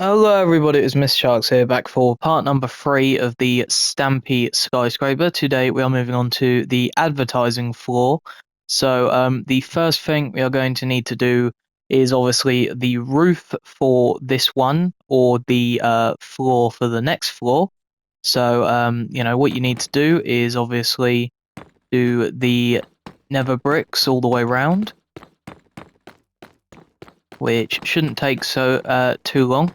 Hello everybody, it's MrCharlex here, back for part number 3 of the Stampy Skyscraper. Today we are moving on to the advertising floor. So the first thing we are going to need to do is obviously the roof for this one, or the floor for the next floor. So what you need to do is obviously do the nether bricks all the way around, which shouldn't take too long.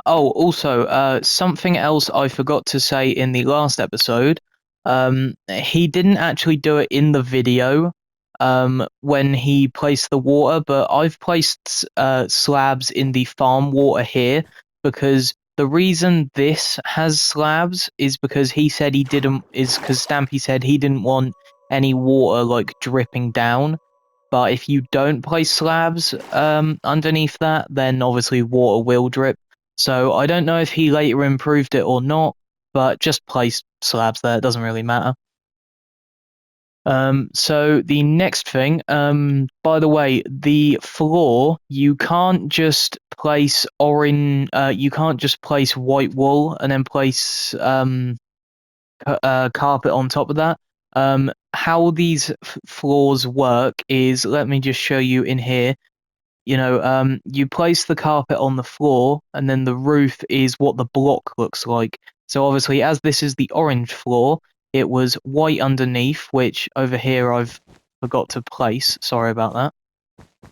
Oh, also, something else I forgot to say in the last episode. He didn't actually do it in the video, when he placed the water, but I've placed slabs in the farm water here because the reason this has slabs is because Stampy said he didn't want any water like dripping down. But if you don't place slabs underneath that, then obviously water will drip. So I don't know if he later improved it or not, but just place slabs there, it doesn't really matter. So the next thing, by the way, the floor, you can't just place you can't just place white wool and then place carpet on top of that. How these floors work is, let me just show you in here. You place the carpet on the floor, and then the roof is what the block looks like. So obviously, as this is the orange floor, it was white underneath, which over here I've forgot to place. Sorry about that.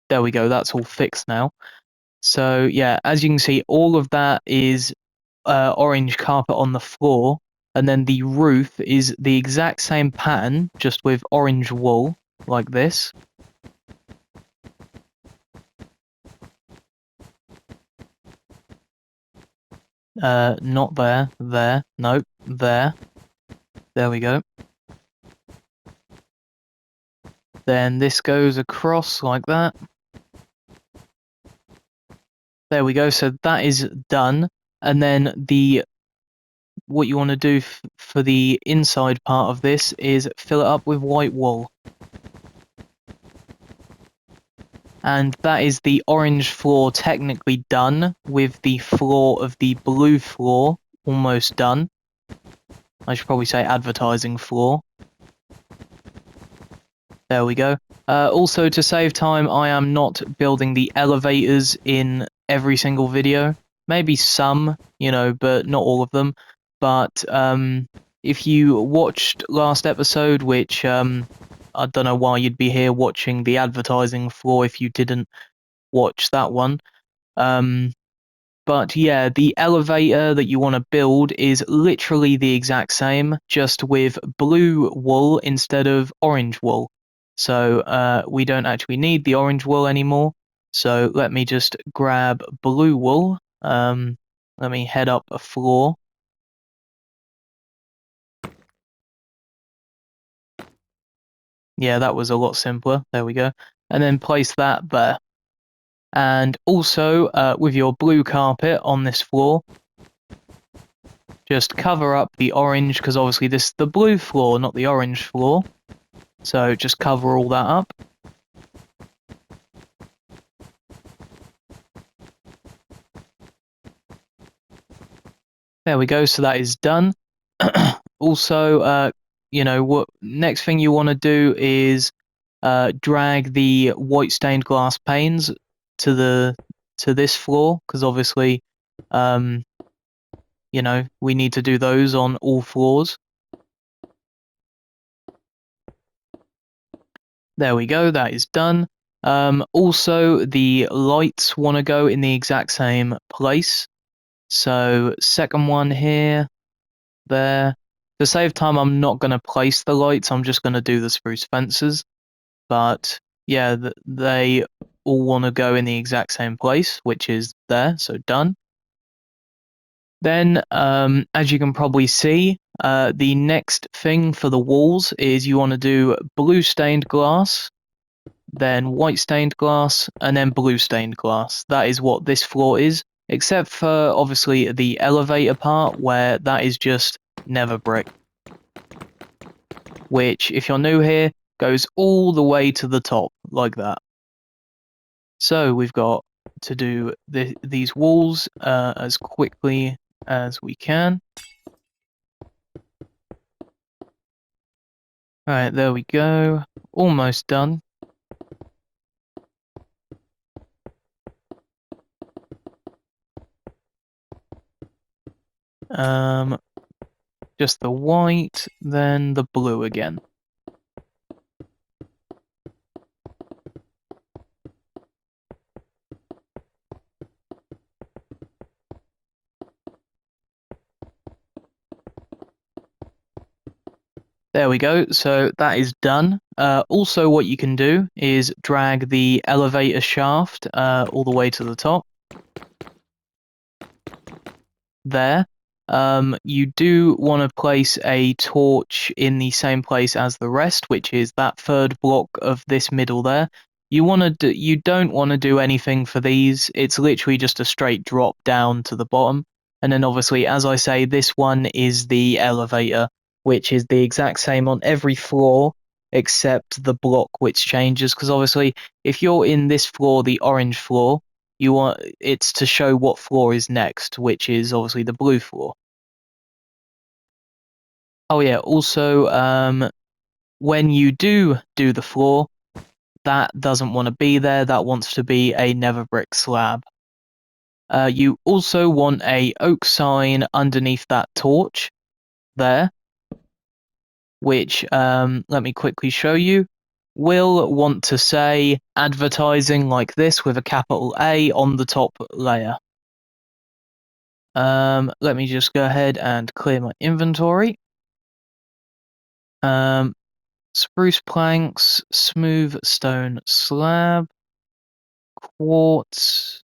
There we go, that's all fixed now. So yeah, as you can see, all of that is orange carpet on the floor, and then the roof is the exact same pattern, just with orange wool, like this. Not there, there, nope, there. There we go. Then this goes across like that. There we go, so that is done. And then what you want to do for the inside part of this is fill it up with white wool. And that is the orange floor technically done, with the floor of the blue floor almost done. I should probably say advertising floor. There we go. Also, to save time, I am not building the elevators in every single video. Maybe some, but not all of them. But if you watched last episode, which I don't know why you'd be here watching the advertising floor if you didn't watch that one. But yeah, the elevator that you want to build is literally the exact same, just with blue wool instead of orange wool. So we don't actually need the orange wool anymore. So let me just grab blue wool. Let me head up a floor. Yeah, that was a lot simpler. There we go. And then place that there. And also, with your blue carpet on this floor, just cover up the orange, because obviously this is the blue floor, not the orange floor. So just cover all that up. There we go, so that is done. Also, what next thing you want to do is drag the white stained glass panes to this floor, because obviously we need to do those on all floors. There we go, that is done. Also, the lights want to go in the exact same place. So second one here, there. To save time, I'm not going to place the lights, I'm just going to do the spruce fences. But yeah, they all want to go in the exact same place, which is there, so done. Then, as you can probably see, the next thing for the walls is you want to do blue stained glass, then white stained glass, and then blue stained glass. That is what this floor is, except for obviously the elevator part, where that is just nether brick, which, if you're new here, goes all the way to the top, like that. So we've got to do these walls as quickly as we can. Alright, there we go. Almost done. Just the white, then the blue again. There we go, so that is done. Also what you can do is drag the elevator shaft all the way to the top. There. You do want to place a torch in the same place as the rest, which is that third block of this middle there. You don't want to do anything for these. It's literally just a straight drop down to the bottom. And then obviously, as I say, this one is the elevator, which is the exact same on every floor except the block which changes. Because obviously, if you're in this floor, the orange floor, you want it's to show what floor is next, which is obviously the blue floor. Oh yeah, also when you do the floor, that doesn't want to be there, that wants to be a nether brick slab. You also want a oak sign underneath that torch there, which let me quickly show you. Will want to say advertising like this with a capital A on the top layer. Let me just go ahead and clear my inventory. Spruce planks, smooth stone slab, quartz,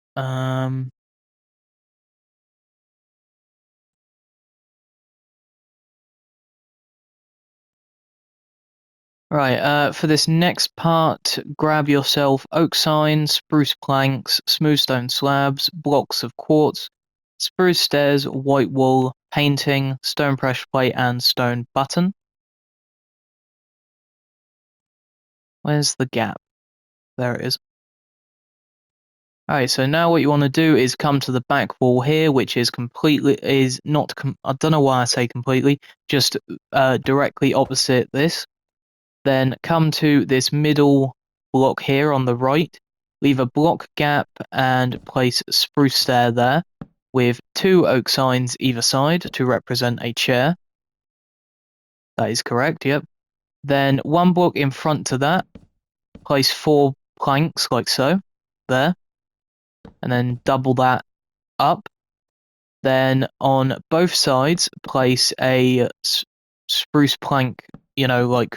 right, for this next part, grab yourself oak sign, spruce planks, smooth stone slabs, blocks of quartz, spruce stairs, white wool, painting, stone pressure plate, and stone button. Where's the gap? There it is. Alright, so now what you want to do is come to the back wall here, which is I don't know why I say completely, just directly opposite this. Then come to this middle block here on the right, leave a block gap and place a spruce stair there with 2 oak signs either side to represent a chair. That is correct, yep. Then 1 block in front to that, place 4 planks like so, there. And then double that up. Then on both sides, place a spruce plank, like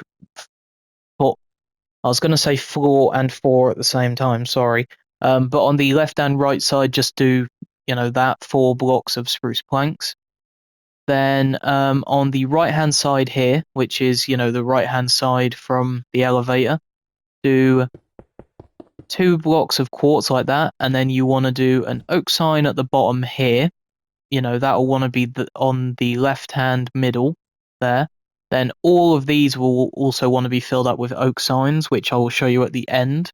I was going to say floor and 4 at the same time, sorry. But on the left and right side, just do, that 4 blocks of spruce planks. Then on the right hand side here, which is, the right hand side from the elevator, do 2 blocks of quartz like that. And then you want to do an oak sign at the bottom here. That'll want to be on the left hand middle there. Then all of these will also want to be filled up with oak signs, which I will show you at the end.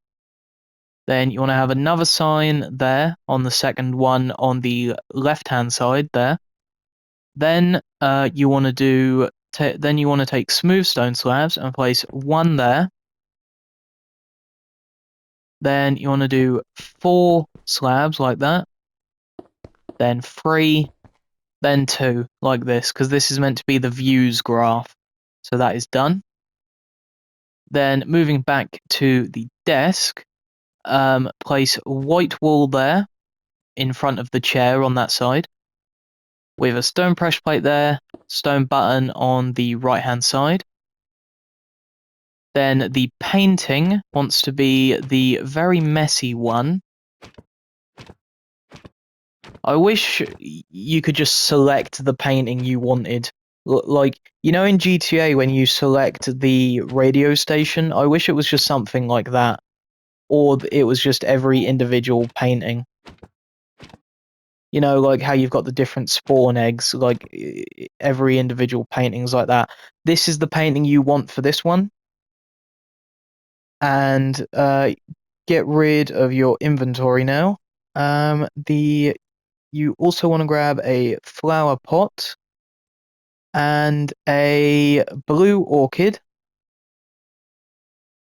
Then you want to have another sign there on the second one on the left hand side there. Then you want to take smooth stone slabs and place 1 there. Then you want to do 4 slabs like that. Then 3, then 2 like this, because this is meant to be the views graph. So that is done. Then moving back to the desk, place white wool there in front of the chair on that side with a stone pressure plate there, stone button on the right hand side. Then the painting wants to be the very messy one. I wish you could just select the painting you wanted. Like, in GTA when you select the radio station, I wish it was just something like that. Or it was just every individual painting. Like how you've got the different spawn eggs, like every individual painting's like that. This is the painting you want for this one. And get rid of your inventory now. You also want to grab a flower pot and a blue orchid,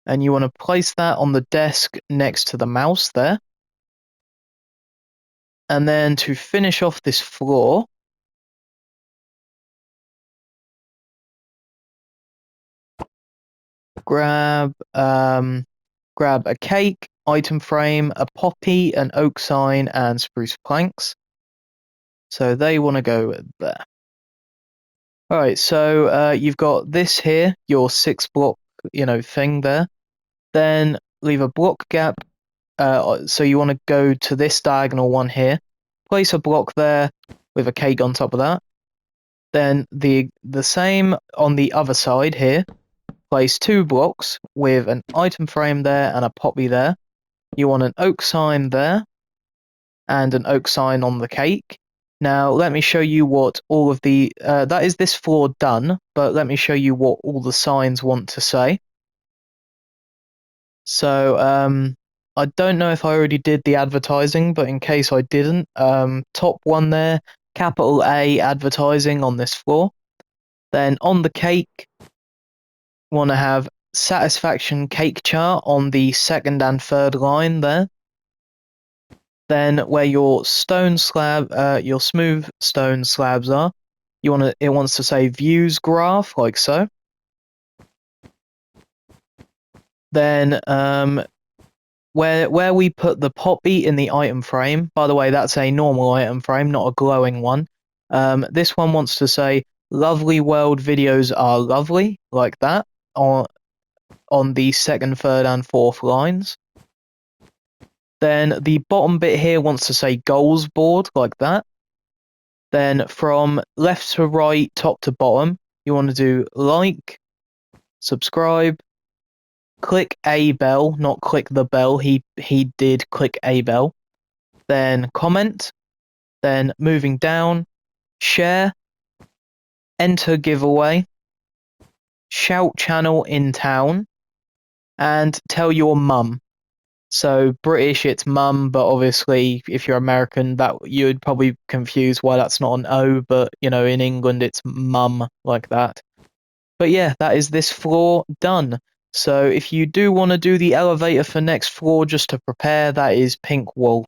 and you want to place that on the desk next to the mouse there. And then to finish off this floor, grab a cake, item frame, a poppy, an oak sign, and spruce planks. So they want to go there. Alright, so you've got this here, your 6-block, thing there. Then leave a block gap. So you want to go to this diagonal one here. Place a block there with a cake on top of that. Then the same on the other side here. Place 2 blocks with an item frame there and a poppy there. You want an oak sign there and an oak sign on the cake. Now let me show you what all of the that is this floor done, but let me show you what all the signs want to say. So I don't know if I already did the advertising, but in case I didn't, top one there, capital A advertising on this floor. Then on the cake, want to have satisfaction cake chart on the 2nd and 3rd line there. Then where your stone slab, your smooth stone slabs are, it wants to say views graph, like so. Then where we put the poppy in the item frame, by the way, that's a normal item frame, not a glowing one. This one wants to say lovely world videos are lovely, like that, on the 2nd, 3rd, and 4th lines. Then the bottom bit here wants to say goals board, like that. Then from left to right, top to bottom, you want to do like, subscribe, click a bell, not click the bell. He did click a bell. Then comment. Then moving down, share, enter giveaway, shout channel in town, and tell your mum. So British, it's mum, but obviously if you're American, that you'd probably confuse why that's not an O, but in England it's mum, like that. But yeah, that is this floor done. So if you do want to do the elevator for next floor just to prepare, that is pink wool.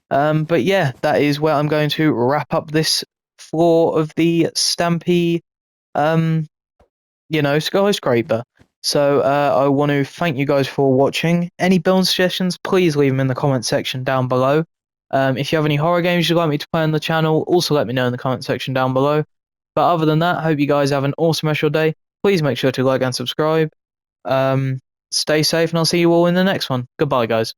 But yeah, that is where I'm going to wrap up this floor of the Stampy, skyscraper. So I want to thank you guys for watching. Any build suggestions, please leave them in the comment section down below. If you have any horror games you'd like me to play on the channel, also let me know in the comment section down below. But other than that, I hope you guys have an awesome rest of your day. Please make sure to like and subscribe. Stay safe, and I'll see you all in the next one. Goodbye, guys.